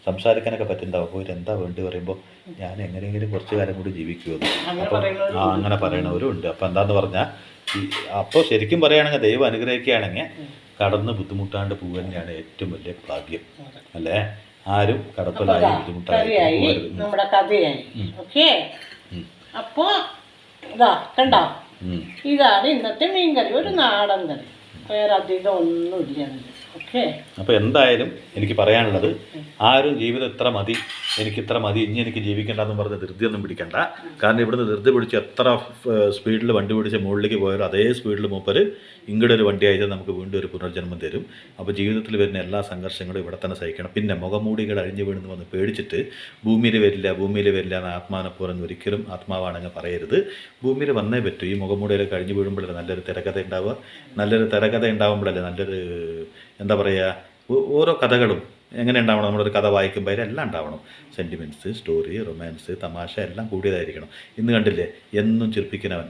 സംസാരിക്കാനൊക്കെ പറ്റുന്നുണ്ടാവും. പോയിട്ട് എന്താ വേണ്ടി പറയുമ്പോൾ ഞാൻ എങ്ങനെയെങ്കിലും കുറച്ച് കാലം കൂടി ജീവിക്കുമെന്ന്. അപ്പം അങ്ങനെ പറയണവരും ഉണ്ട്. അപ്പം എന്താന്ന് പറഞ്ഞാൽ അപ്പോൾ ശരിക്കും പറയുകയാണെങ്കിൽ ദൈവം അനുഗ്രഹിക്കുകയാണെങ്കിൽ കടന്ന് ബുദ്ധിമുട്ടാണ്ട് പോവുക തന്നെയാണ് ഏറ്റവും വലിയ ഭാഗ്യം അല്ലേ? ആരും കടപ്പിലായി ബുദ്ധിമുട്ടായി നമ്മുടെ കഥയായി. ഓക്കെ, അപ്പോൾ ഇതാ കണ്ടോ, ഇതാണ് ഇന്നത്തെ മീൻകറി, ഒരു നാടൻ കറി, വേറെ അധികം ഒന്നുമില്ല. ഓക്കെ. അപ്പോൾ എന്തായാലും എനിക്ക് പറയാനുള്ളത്, ആരും ജീവിതം ഇത്ര മതി, എനിക്ക് ഇത്ര മതി, ഇനി എനിക്ക് ജീവിക്കേണ്ടെന്ന് പറഞ്ഞ് ധൃതിയൊന്നും പിടിക്കണ്ട. കാരണം ഇവിടുന്ന് ധൃതി പിടിച്ച് എത്ര സ്പീഡിൽ വണ്ടി പിടിച്ച് മുകളിലേക്ക് പോയാലും അതേ സ്പീഡിൽ മൂപ്പര് ഇങ്ങോട്ട് ഒരു വണ്ടി അയച്ചാൽ നമുക്ക് വീണ്ടും ഒരു പുനർജന്മം തരും. അപ്പോൾ ജീവിതത്തിൽ വരുന്ന എല്ലാ സംഘർഷങ്ങളും ഇവിടെ തന്നെ സഹിക്കണം. പിന്നെ മുഖമൂടികൾ അഴിഞ്ഞു വീണെന്ന് വന്ന് പേടിച്ചിട്ട് ഭൂമിയിൽ വരില്ല എന്ന് ആത്മാനപ്പുറം ഒരിക്കലും ആത്മാവാണെങ്കിൽ പറയരുത്. ഭൂമിയിൽ വന്നേ പറ്റൂ. ഈ മുഖമൂടിയിലൊക്കെ അഴിഞ്ഞു വീഴുമ്പോഴല്ലേ നല്ലൊരു തിരക്കഥ ഉണ്ടാവുക. നല്ലൊരു തിരക്കഥ ഉണ്ടാകുമ്പോഴല്ലേ നല്ലൊരു എന്താ പറയുക, ഓരോ കഥകളും എങ്ങനെ ഉണ്ടാവണം, നമ്മളൊരു കഥ വായിക്കുമ്പോൾ അതിലെല്ലാം ഉണ്ടാവണം. സെൻറ്റിമെൻറ്റ്സ്, സ്റ്റോറി, റൊമാൻസ്, തമാശ എല്ലാം കൂടിയതായിരിക്കണം. ഇന്ന് കണ്ടില്ലേ, എന്നും ചിരിപ്പിക്കുന്നവൻ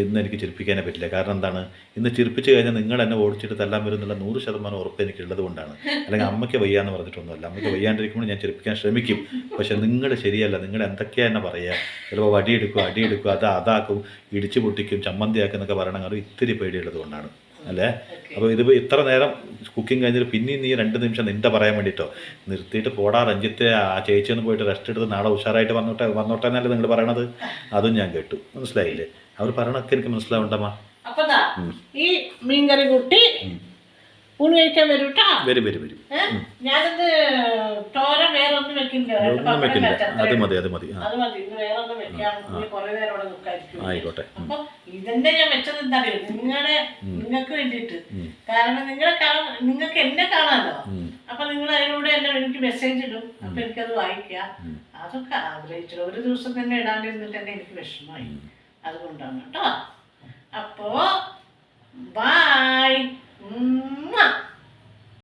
ഇന്ന് എനിക്ക് ചിരിപ്പിക്കാനേ പറ്റില്ല. കാരണം എന്താണ്, ഇന്ന് ചിരിപ്പിച്ച് കഴിഞ്ഞാൽ നിങ്ങൾ എന്നെ ഓടിച്ചിട്ട് തല്ലാൻ വരുന്നുള്ള 100% ഉറപ്പ് എനിക്കുള്ളത് കൊണ്ടാണ്. അല്ലെങ്കിൽ അമ്മയ്ക്ക് വയ്യാന്ന് പറഞ്ഞിട്ടൊന്നുമല്ല. അമ്മയ്ക്ക് വയ്യാണ്ടിരിക്കുമ്പോൾ ഞാൻ ചിരിപ്പിക്കാൻ ശ്രമിക്കും. പക്ഷെ നിങ്ങൾ ശരിയല്ല. നിങ്ങൾ എന്തൊക്കെയാണ് എന്നെ പറയുക, ചിലപ്പോൾ അടിയെടുക്കും, അതാക്കും, ഇടിച്ചു പൊട്ടിക്കും, ചമ്മന്തിയാക്കും എന്നൊക്കെ പറയണമെങ്കിൽ ഇത്തിരി പേടിയുള്ളത് കൊണ്ടാണ് അല്ലേ. അപ്പോൾ ഇത് ഇത്ര നേരം കുക്കിംഗ് കഴിഞ്ഞിട്ട് പിന്നെയും നീ 2 നിമിഷം നിൻ്റെ പറയാൻ വേണ്ടിയിട്ടോ നിർത്തിയിട്ട് പോടാ രഞ്ജിത്തെ, ആ ചേച്ചിയൊന്ന് പോയിട്ട് റെസ്റ്റ് എടുത്ത് നാളെ ഉഷാറായിട്ട് വന്നോട്ടെ എന്നല്ലേ നിങ്ങൾ പറയണത്. അതും ഞാൻ കേട്ടു. മനസ്സിലായില്ലേ? അവർ പറയണൊക്കെ എനിക്ക് മനസ്സിലാവണ്ടമ്മ. അപ്പൊ ഈ മീൻകറി കൂട്ടി ഊണ് കഴിക്കാൻ വരൂട്ടാ. വരും. ഞാനത് തോരൻ വേറെ ഒന്നും വെക്കില്ല. അത് മതി. അത് മതി. ഇന്ന് വേറെ ഒന്നും വെക്കാൻ കുറെ നേരം ഇവിടെ നിൽക്കായിരിക്കും. ആയിക്കോട്ടെ. അപ്പൊ ഇതിന്റെ ഞാൻ വെച്ചത് എന്താ അറിയോ, നിങ്ങൾക്ക് വേണ്ടിയിട്ട്. കാരണം നിങ്ങൾക്ക് എന്നെ കാണാമല്ലോ. അപ്പൊ നിങ്ങൾ അതിലൂടെ എന്നെ എനിക്ക് മെസ്സേജ് ഇടും. അപ്പൊ എനിക്കത് വായിക്കാം. അതൊക്കെ ആഗ്രഹിച്ചു. ഒരു ദിവസം തന്നെ ഇടാണ്ടിരുന്നിട്ട് തന്നെ എനിക്ക് വിഷമമായി. അതുകൊണ്ടാണ് കേട്ടോ. അപ്പോ ബൈ.